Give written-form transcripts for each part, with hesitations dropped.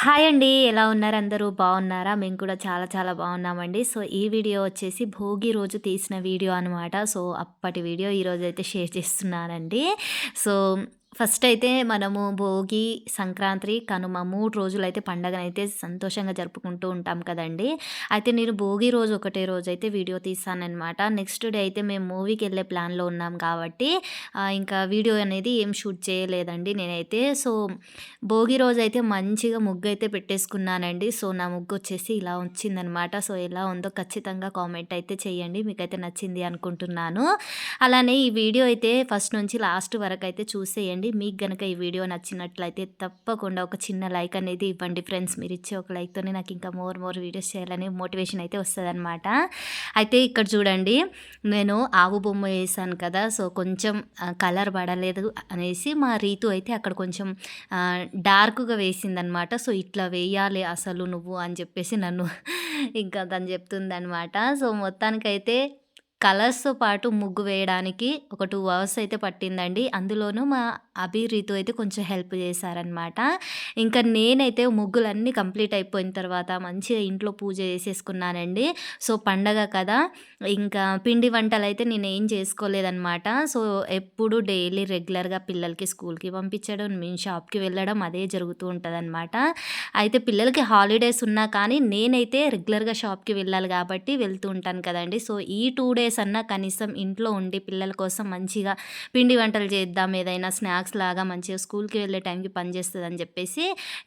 Hi అండి. ఎలా ఉన్నారు అందరూ? బాగున్నారా? మేము కూడా చాలా చాలా బాగున్నామండి. సో, ఈ వీడియో వచ్చేసి భోగి రోజు తీసిన వీడియో అనమాట. సో, అప్పటి వీడియో ఈరోజైతే షేర్ చేస్తున్నానండి. సో, ఫస్ట్ అయితే మనము భోగి, సంక్రాంతి, కనుమ 3 రోజులైతే పండగనైతే సంతోషంగా జరుపుకుంటూ ఉంటాం కదండీ! అయితే నేను భోగి రోజు ఒకటే రోజైతే వీడియో తీశాననమాట. నెక్స్ట్ డే అయితే మేము మూవీకెళ్ళే ప్లాన్‌లో ఉన్నాం కాబట్టి ఇంకా వీడియో అనేది ఏం షూట్ చేయలేదండి నేనైతే. సో, భోగి రోజైతే మంచిగా ముగ్గయితే పెట్టేసుకున్నానండి. సో, నా ముగ్గొచ్చేసి ఇలా వచ్చిందనమాట. సో, ఎలా ఉందో ఖచ్చితంగా కామెంట్ అయితే చేయండి. మీకైతే నచ్చింది అనుకుంటున్నాను. అలానే ఈ వీడియో అయితే ఫస్ట్ నుంచి లాస్ట్ వరకైతే చూసేయండి. మీకు గనక ఈ వీడియో నచ్చినట్లయితే తప్పకుండా ఒక చిన్న లైక్ అనేది ఇవ్వండి ఫ్రెండ్స్. మీరిచ్చే ఒక లైక్‌తోనే నాకు ఇంకా మోర్ వీడియోస్ చేయాలని మోటివేషన్ అయితే వస్తదనమాట. అయితే ఇక్కడ చూడండి, నేను ఆవు బొమ్మ ఏసాను కదా! సో, కొంచెం కలర్ పడలేదు అనేసి మా రీతు అయితే అక్కడ కొంచెం డార్క్‌గా వేసిందనమాట. సో, ఇట్లా వేయాలి అసలు నువ్వు అని చెప్పేసి నన్ను ఇంకా తను చెప్తుందనమాట. సో, మొత్తానికైతే కలర్స్‌తో పాటు ముగ్గు వేయడానికి ఒక 2 అవర్స్ అయితే పట్టిందండి. అందులోనూ మా అభి, రీతు అయితే కొంచెం హెల్ప్ చేశారనమాట. ఇంకా నేనైతే ముగ్గులన్నీ కంప్లీట్ అయిపోయిన తర్వాత మంచిగా ఇంట్లో పూజ చేసేసుకున్నానండి. సో, పండగ కదా! ఇంకా పిండి వంటలైతే నేనేం చేసుకోలేదనమాట. సో, ఎప్పుడు డైలీ రెగ్యులర్‌గా పిల్లలకి స్కూల్‌కి పంపించడం, మేము షాప్‌కి వెళ్ళడం అదే జరుగుతూ ఉంటదనమాట. అయితే పిల్లలకి హాలిడేస్ ఉన్నా కానీ నేనైతే రెగ్యులర్‌గా షాప్‌కి వెళ్ళాలి కాబట్టి వెళ్తూ ఉంటాను కదండీ! సో, ఈ 2 డేస్ అన్నా కనీసం ఇంట్లో ఉండి పిల్లల కోసం మంచిగా పిండి వంటలు చేద్దాం, ఏదైనా స్నాక్స్ లాగా మంచిగా స్కూల్‌కి వెళ్ళే టైంకి పనిచేస్తదని చెప్పేసి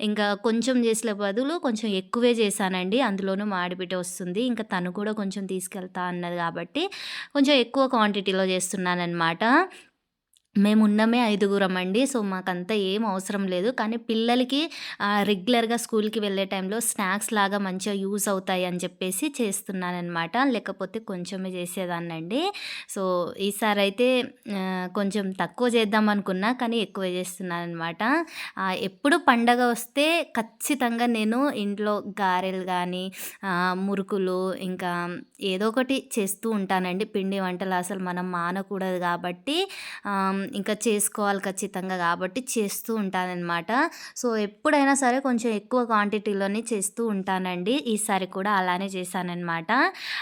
ఇంకా కొంచెం చేసే బదులు కొంచెం ఎక్కువే చేశానండి. అందులోనూ మా ఆడబిడ్డ వస్తుంది. ఇంకా తను కూడా కొంచెం తీసుకెళ్తా అన్నది కాబట్టి కొంచెం ఎక్కువ క్వాంటిటీలో చేస్తున్నాననమాట. మేమున్నమే ఐదుగురమండి. సో, మాకంత ఏం అవసరం లేదు. కానీ పిల్లలకి రెగ్యులర్‌గా స్కూల్‌కి వెళ్ళే టైంలో స్నాక్స్ లాగా మంచిగా యూజ్ అవుతాయి అని చెప్పేసి చేస్తున్నాననమాట. లేకపోతే కొంచెమే చేసేదాన్నండి. సో, ఈసారైతే కొంచెం తక్కువ చేద్దామనుకున్నా కానీ ఎక్కువే చేస్తున్నాననమాట. ఎప్పుడు పండగ వస్తే ఖచ్చితంగా నేను ఇంట్లో గారెలు గానీ, మురుకులు ఇంకా ఏదో ఒకటి చేస్తూ ఉంటానండి. పిండి వంటలు అసలు మనం మానకూడదు కాబట్టి ఇంకా చేసుకోవాలి ఖచ్చితంగా కాబట్టి చేస్తూ ఉంటాననమాట. సో, ఎప్పుడైనా సరే కొంచెం ఎక్కువ క్వాంటిటీలోనే చేస్తూ ఉంటానండి. ఈసారి కూడా అలానే చేశాననమాట.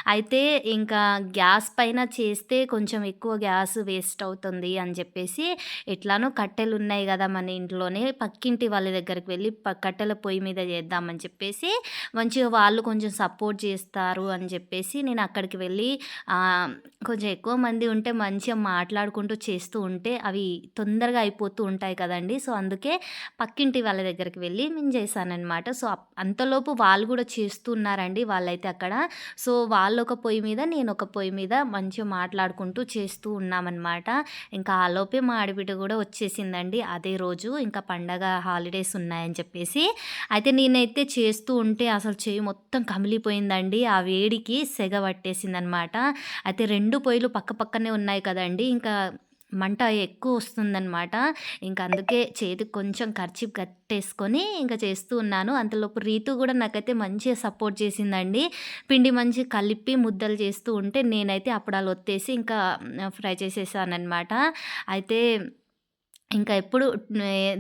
అయితే ఇంకా గ్యాస్ పైన చేస్తే కొంచెం ఎక్కువ గ్యాస్ వేస్ట్ అవుతుంది అని చెప్పేసి ఎట్లానో కట్టెలున్నాయి గదా మన ఇంట్లోనే, పక్కింటి వాళ్ళ దగ్గరికి వెళ్ళి కట్టెల పొయ్యి మీద చేద్దామని చెప్పేసి మంచిగా వాళ్ళు కొంచెం సపోర్ట్ చేస్తారు అని చెప్పేసి నేను అక్కడికి వెళ్ళి కొంచెం ఎక్కువ మంది ఉంటే మంచిగా మాట్లాడుకుంటూ చేస్తూ ఉంటే అవి తొందరగా అయిపోతూ ఉంటాయి కదండీ! సో, అందుకే పక్కింటి వాళ్ళ దగ్గరికి వెళ్ళి నేను చేశాననమాట. సో, అంతలోపు వాళ్ళు గూడా చేస్తూ ఉన్నారండి వాళ్ళైతే అక్కడ. సో, వాళ్ళొక పొయ్యి మీద, నేనొక పొయ్యి మీద మంచిగా మాట్లాడుకుంటూ చేస్తూ ఉన్నామనమాట. ఇంకా ఆలోపే మా ఆడబిడ్డ గూడా వచ్చేసిందండి అదే రోజు. ఇంకా పండగ హాలిడేస్ ఉన్నాయని చెప్పేసి. అయితే నేనైతే చేస్తూ ఉంటే అసలు చెయ్యి మొత్తం కమిలిపోయిందండి. ఆ వేడికి సెగ పట్టేసిందనమాట. అయితే 2 పొయ్యిలు పక్క పక్కనే ఉన్నాయి కదండీ! ఇంకా మంట ఎక్కువొస్తుందనమాట. ఇంక అందుకే చేతికి కొంచెం కర్చీఫ్ కట్టేసుకొని ఇంక చేస్తూ ఉన్నాను. అంతలోపు రీతు గూడా నాకైతే మంచిగా సపోర్ట్ చేసిందండి. పిండి మంచిగా కలిపి ముద్దలు చేస్తూ ఉంటే నేనైతే అప్పడాలొత్తేసి ఇంకా ఫ్రై చేసేసాననమాట. అయితే ఇంకా ఎప్పుడు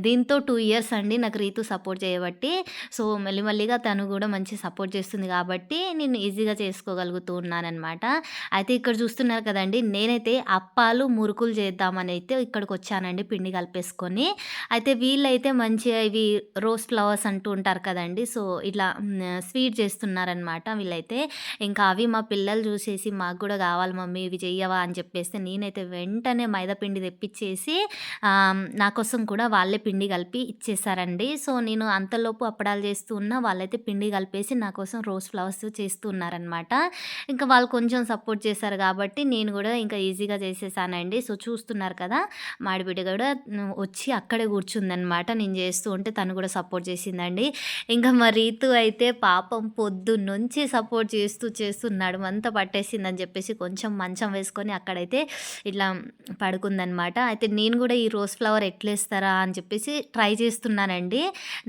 దీంతో 2 ఇయర్స్ అండి నాకు రీతు సపోర్ట్ చేయబట్టి. సో, మెల్లిమెల్లిగా తను గూడా మంచి సపోర్ట్ చేస్తుంది గాబట్టి, నేను ఈజీగా చేసుకోగలుగుతూ ఉన్నాననమాట. అయితే ఇక్కడ చూస్తున్నారు కదండీ! నేనైతే అప్పాలు, మురుకులు చేద్దామనైతే ఇక్కడికొచ్చానండి పిండి కలిపేసుకొని. అయితే వీళ్ళైతే మంచిగా ఇవి రోజ్ ఫ్లవర్స్ అంటూ ఉంటారు కదండీ! సో, ఇట్లా స్వీట్ చేస్తున్నారనమాట వీళ్ళైతే. ఇంకా అవి మా పిల్లలు చూసేసి మాకు గూడా కావాలి మమ్మీ ఇవి చెయ్యవా అని చెప్పేస్తే నేనైతే వెంటనే మైదా పిండి తెప్పిచ్చేసి నా కోసం కూడా వాళ్ళే పిండి కలిపి ఇచ్చేసారండి. సో, నేను అంతలోపు అప్పడాలు చేస్తూ ఉన్నా, వాళ్ళైతే పిండి కలిపేసి నా కోసం రోజ్ ఫ్లవర్స్ చేస్తూ ఉన్నారనమాట. ఇంకా వాళ్ళు కొంచెం సపోర్ట్ చేశారు కాబట్టి నేను గూడా ఇంకా ఈజీగా చేసేసానండి. సో, చూస్తున్నారు కదా! మా ఆడబిడ్డ గూడా వచ్చి అక్కడే కూర్చుందనమాట. నేను చేస్తూ ఉంటే తను కూడా సపోర్ట్ చేసిందండి. ఇంకా మా రీతు అయితే పాపం పొద్దున్నుంచి సపోర్ట్ చేస్తూ నడుమంతా పట్టేసిందని చెప్పేసి కొంచెం మంచం వేసుకొని అక్కడైతే ఇట్లా పడుకుందనమాట. అయితే నేను గూడా ఈ రోజ్ ఫ్లవర్ ఎట్లేస్తారా అని చెప్పేసి ట్రై చేస్తున్నానండి.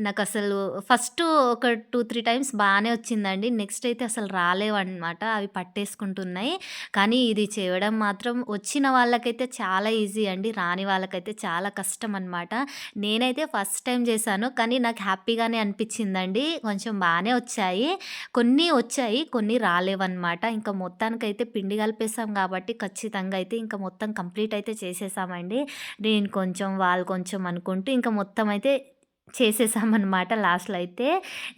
నాకసలు ఫస్ట్ ఒక 2, 3 టైమ్స్ బానే వచ్చిందండి. నెక్స్ట్ అయితే అసలు రాలేవన్నమాట. అవి పట్టేసుకుంటున్నాయి. కానీ ఇది చేయడం మాత్రం వచ్చిన వాళ్ళకైతే చాలా ఈజీ అండి. రాని వాళ్ళకైతే చాలా కష్టం అనమాట. నేనైతే ఫస్ట్ టైమ్ చేశాను. కానీ నాకు హ్యాపీగానే అనిపించిందండి. కొంచెం బానే వచ్చాయి. కొన్ని వచ్చాయి. కొన్ని రాలేవన్నమాట. ఇంకా మొత్తానికైతే పిండి కలిపేసాం కాబట్టి ఖచ్చితంగా అయితే ఇంకా మొత్తం కంప్లీట్ అయితే చేసేసామండి. నేను కొంచెం, వాళ్ళు కొంచెం అనుకుంటూ ఇంకా మొత్తం అయితే చేసేసామనమాట లాస్ట్‌లో అయితే.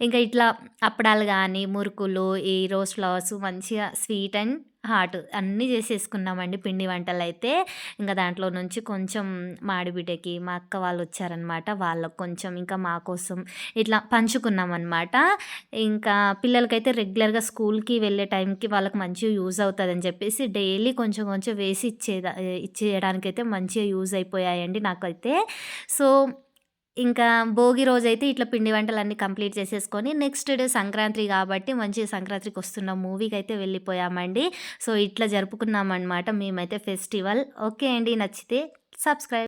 ఇంకా ఇట్లా అప్పడాలు గానీ, మురుకులు, ఈ రోజ్ ఫ్లవర్స్ మంచిగా స్వీట్ అండ్ హాట్ అన్నీ చేసేసుకున్నామండి పిండి వంటలైతే. ఇంక దాంట్లో నుంచి కొంచెం మాడిబిడ్డకి, మా అక్క వాళ్ళొచ్చారనమాట. వాళ్ళకి కొంచెం, ఇంకా మా కోసం ఇట్లా పంచుకున్నామనమాట. ఇంకా పిల్లలకైతే రెగ్యులర్‌గా స్కూల్‌కి వెళ్ళే టైంకి వాళ్ళకి మంచిగా యూజ్ అవుతదని చెప్పేసి డైలీ కొంచెం కొంచెం వేసి ఇచ్చేయడానికైతే మంచిగా యూజ్ అయిపోయాయండి నాకైతే. సో, ఇంకా భోగి రోజైతే ఇట్లా పిండి వంటలన్నీ కంప్లీట్ చేసేసుకొని నెక్స్ట్ డే సంక్రాంతి కాబట్టి మంచిగా సంక్రాంతికొస్తున్న మూవీకైతే వెళ్ళిపోయామండి. సో, ఇట్లా జరుపుకున్నామనమాట మేమైతే ఫెస్టివల్. ఓకే అండి. నచ్చితే సబ్స్క్రైబ్.